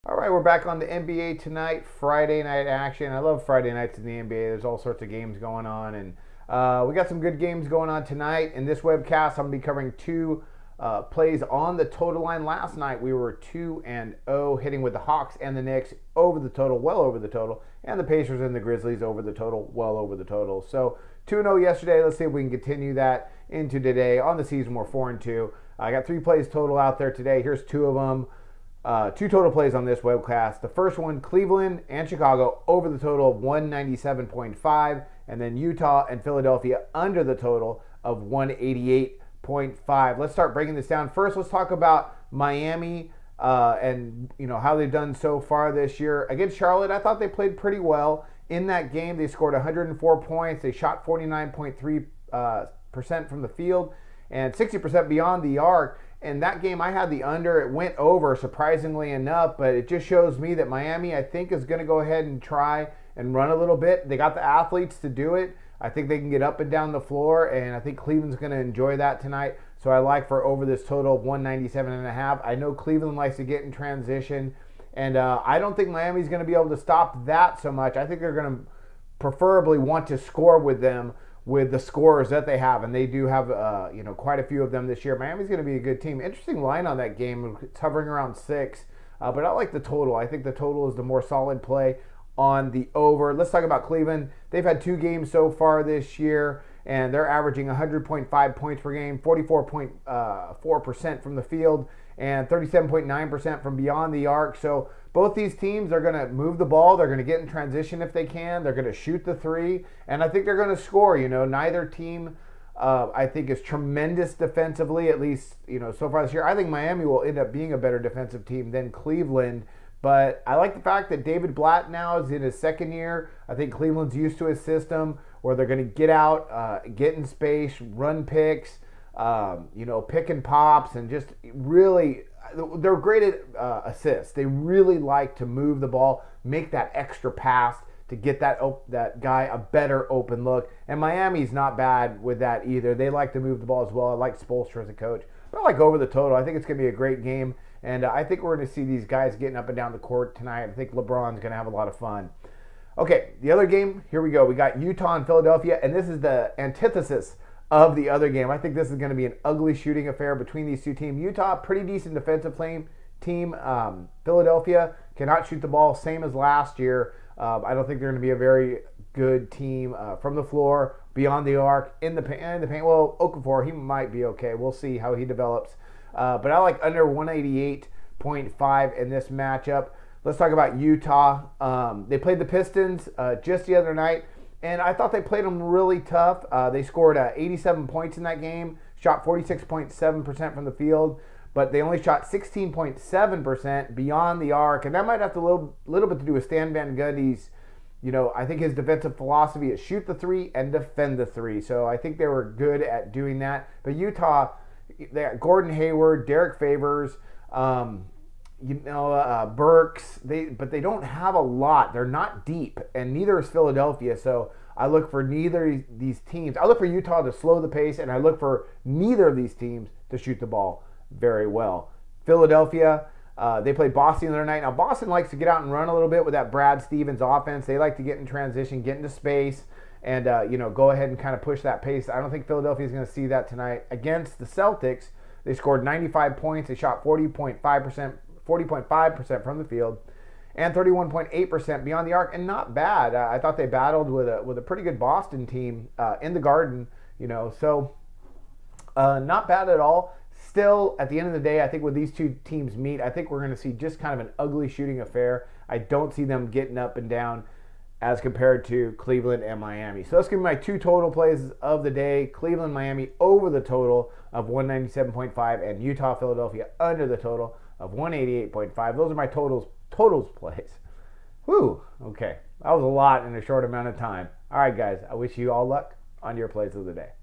All right, we're back on the NBA tonight, Friday night action. I love Friday nights in the NBA. There's all sorts of games going on, and we got some good games going on tonight. In this webcast, I'm going to be covering two plays on the total line. Last night, we were 2-0, hitting with the Hawks and the Knicks over the total, well over the total, and the Pacers and the Grizzlies over the total, well over the total. So 2-0 yesterday. Let's see if we can continue that into today. On the season, we're 4-2. I got 3 plays total out there today. Here's 2 of them. 2 total plays on this webcast. The first one, Cleveland and Chicago over the total of 197.5, and then Utah and Philadelphia under the total of 188.5. Let's start breaking this down. First, let's talk about Miami and how they've done so far this year. Against Charlotte, I thought they played pretty well. In that game, they scored 104 points. They shot 49.3% from the field and 60% beyond the arc. In that game, I had the under. It went over, surprisingly enough, but it just shows me that Miami, I think, is going to go ahead and try and run a little bit. They got the athletes to do it. I think they can get up and down the floor, and I think Cleveland's going to enjoy that tonight. So I like for over this total of 197.5. I know Cleveland likes to get in transition, and I don't think Miami's going to be able to stop that so much. I think they're going to preferably want to score with them, with the scorers that they have, and they do have quite a few of them this year. Miami's going to be a good team. Interesting line on that game. It's hovering around 6, but I like the total. I think the total is the more solid play on the over. Let's talk about Cleveland. They've had 2 games so far this year, and they're averaging 100.5 points per game, 44.4% from the field, and 37.9% from beyond the arc. So both these teams are going to move the ball. They're going to get in transition if they can. They're going to shoot the 3, and I think they're going to score. Neither team, I think, is tremendous defensively, at least so far this year. I think Miami will end up being a better defensive team than Cleveland, but I like the fact that David Blatt now is in his second year. I think Cleveland's used to his system where they're going to get out, get in space, run picks, pick and pops, and just really, they're great at assists. They really like to move the ball, make that extra pass to get that guy a better open look. And Miami's not bad with that either. They like to move the ball as well. I like Spoelstra as a coach. But I like over the total. I think it's going to be a great game. And I think we're going to see these guys getting up and down the court tonight. I think LeBron's going to have a lot of fun. Okay, the other game, here we go. We got Utah and Philadelphia, and this is the antithesis of the other game. I think this is going to be an ugly shooting affair between these two teams. Utah, pretty decent defensive team. Philadelphia cannot shoot the ball, same as last year. I don't think they're going to be a very good team from the floor, beyond the arc, in the paint. Well, Okafor, he might be okay. We'll see how he develops. But I like under 188.5 in this matchup. Let's talk about Utah. They played the Pistons just the other night, and I thought they played them really tough. They scored 87 points in that game, shot 46.7% from the field, but they only shot 16.7% beyond the arc, and that might have a little bit to do with Stan Van Gundy's, I think his defensive philosophy is shoot the 3 and defend the 3. So I think they were good at doing that. But Utah, they got Gordon Hayward, Derek Favors, Burks, but they don't have a lot. They're not deep, and neither is Philadelphia. So I look for neither of these teams. I look for Utah to slow the pace, and I look for neither of these teams to shoot the ball very well. Philadelphia, they played Boston the other night. Now, Boston likes to get out and run a little bit with that Brad Stevens offense. They like to get in transition, get into space, and go ahead and kind of push that pace. I don't think Philadelphia is going to see that tonight. Against the Celtics, they scored 95 points. They shot 40.5% from the field, and 31.8% beyond the arc, and not bad. I thought they battled with a pretty good Boston team in the Garden, so not bad at all. Still, at the end of the day, I think when these two teams meet, I think we're going to see just kind of an ugly shooting affair. I don't see them getting up and down as compared to Cleveland and Miami. So let's give me my 2 total plays of the day. Cleveland, Miami over the total of 197.5, and Utah, Philadelphia under the total of 188.5. Those are my totals plays. Whew, okay. That was a lot in a short amount of time. All right, guys, I wish you all luck on your plays of the day.